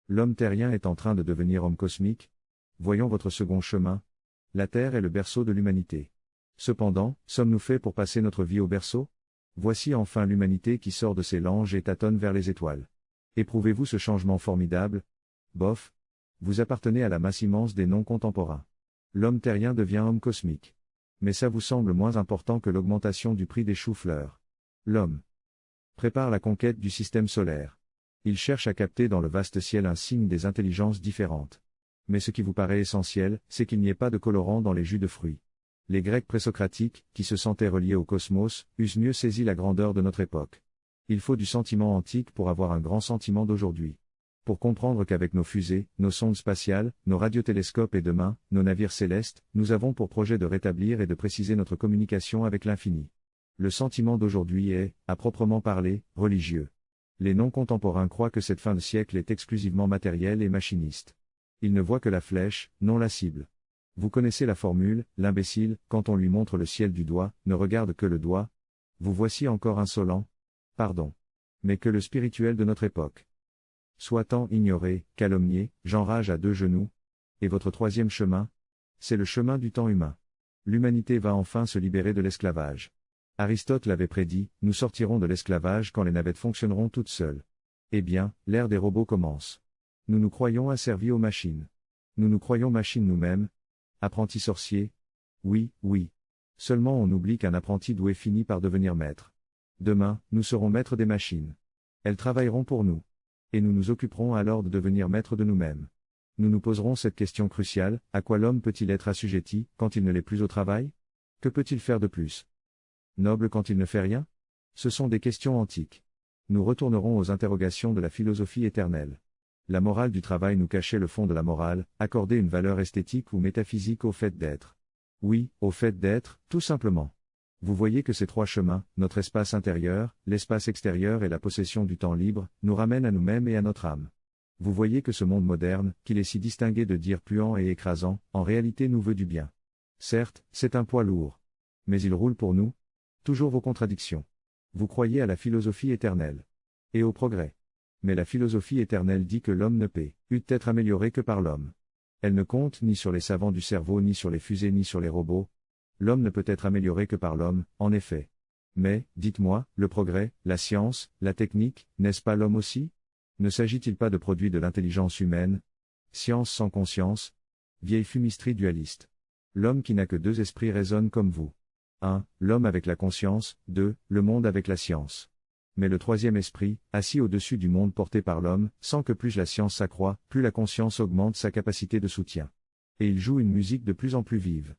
L'homme terrien est en train de devenir homme cosmique. Voyons votre second chemin. La Terre est le berceau de l'humanité. Cependant, sommes-nous faits pour passer notre vie au berceau? Voici enfin l'humanité qui sort de ses langes et tâtonne vers les étoiles. Éprouvez-vous ce changement formidable? Bof. Vous appartenez à la masse immense des non-contemporains. L'homme terrien devient homme cosmique. Mais ça vous semble moins important que l'augmentation du prix des choux-fleurs. L'homme prépare la conquête du système solaire. Il cherche à capter dans le vaste ciel un signe des intelligences différentes. Mais ce qui vous paraît essentiel, c'est qu'il n'y ait pas de colorant dans les jus de fruits. Les Grecs présocratiques, qui se sentaient reliés au cosmos, eussent mieux saisi la grandeur de notre époque. Il faut du sentiment antique pour avoir un grand sentiment d'aujourd'hui. Pour comprendre qu'avec nos fusées, nos sondes spatiales, nos radiotélescopes et demain, nos navires célestes, nous avons pour projet de rétablir et de préciser notre communication avec l'infini. Le sentiment d'aujourd'hui est, à proprement parler, religieux. Les non-contemporains croient que cette fin de siècle est exclusivement matérielle et machiniste. Ils ne voient que la flèche, non la cible. Vous connaissez la formule, l'imbécile, quand on lui montre le ciel du doigt, ne regarde que le doigt. Vous voici encore insolent. Pardon. Mais que le spirituel de notre époque soit-en ignoré, calomnié, j'enrage à deux genoux. Et votre troisième chemin? C'est le chemin du temps humain. L'humanité va enfin se libérer de l'esclavage. Aristote l'avait prédit, nous sortirons de l'esclavage quand les navettes fonctionneront toutes seules. Eh bien, l'ère des robots commence. Nous nous croyons asservis aux machines. Nous nous croyons machines nous-mêmes. Apprentis sorciers? Oui, oui. Seulement on oublie qu'un apprenti doué finit par devenir maître. Demain, nous serons maîtres des machines. Elles travailleront pour nous. Et nous nous occuperons alors de devenir maîtres de nous-mêmes. Nous nous poserons cette question cruciale, à quoi l'homme peut-il être assujetti, quand il ne l'est plus au travail? Que peut-il faire de plus? Noble quand il ne fait rien? Ce sont des questions antiques. Nous retournerons aux interrogations de la philosophie éternelle. La morale du travail nous cachait le fond de la morale, accorder une valeur esthétique ou métaphysique au fait d'être. Oui, au fait d'être, tout simplement. Vous voyez que ces trois chemins, notre espace intérieur, l'espace extérieur et la possession du temps libre, nous ramènent à nous-mêmes et à notre âme. Vous voyez que ce monde moderne, qu'il est si distingué de dire puant et écrasant, en réalité nous veut du bien. Certes, c'est un poids lourd. Mais il roule pour nous. Toujours vos contradictions. Vous croyez à la philosophie éternelle. Et au progrès. Mais la philosophie éternelle dit que l'homme ne peut être amélioré que par l'homme. Elle ne compte ni sur les savants du cerveau ni sur les fusées ni sur les robots. L'homme ne peut être amélioré que par l'homme, en effet. Mais, dites-moi, le progrès, la science, la technique, n'est-ce pas l'homme aussi? Ne s'agit-il pas de produits de l'intelligence humaine? Science sans conscience? Vieille fumisterie dualiste. L'homme qui n'a que deux esprits raisonne comme vous. 1. L'homme avec la conscience, 2. Le monde avec la science. Mais le troisième esprit, assis au-dessus du monde porté par l'homme, sent que plus la science s'accroît, plus la conscience augmente sa capacité de soutien. Et il joue une musique de plus en plus vive.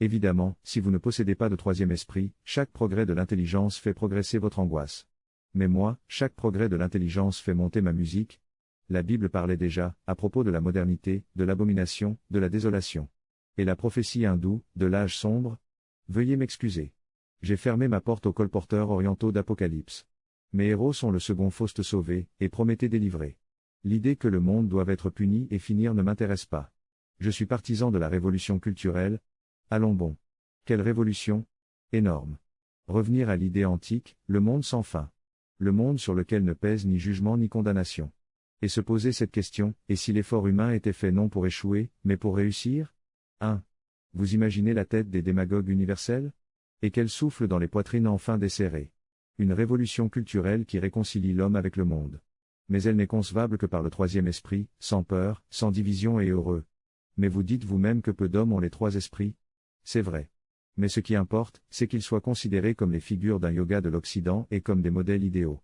Évidemment, si vous ne possédez pas de troisième esprit, chaque progrès de l'intelligence fait progresser votre angoisse. Mais moi, chaque progrès de l'intelligence fait monter ma musique. La Bible parlait déjà, à propos de la modernité, de l'abomination, de la désolation. Et la prophétie hindoue, de l'âge sombre? Veuillez m'excuser. J'ai fermé ma porte aux colporteurs orientaux d'Apocalypse. Mes héros sont le second Faust sauvé, et Prométhée délivré. L'idée que le monde doive être puni et finir ne m'intéresse pas. Je suis partisan de la révolution culturelle. Allons bon. Quelle révolution? Énorme. Revenir à l'idée antique, le monde sans fin. Le monde sur lequel ne pèse ni jugement ni condamnation. Et se poser cette question, et si l'effort humain était fait non pour échouer, mais pour réussir? 1. Vous imaginez la tête des démagogues universels? Et qu'elle souffle dans les poitrines enfin desserrées. Une révolution culturelle qui réconcilie l'homme avec le monde. Mais elle n'est concevable que par le troisième esprit, sans peur, sans division et heureux. Mais vous dites vous-même que peu d'hommes ont les trois esprits? C'est vrai. Mais ce qui importe, c'est qu'ils soient considérés comme les figures d'un yoga de l'Occident et comme des modèles idéaux.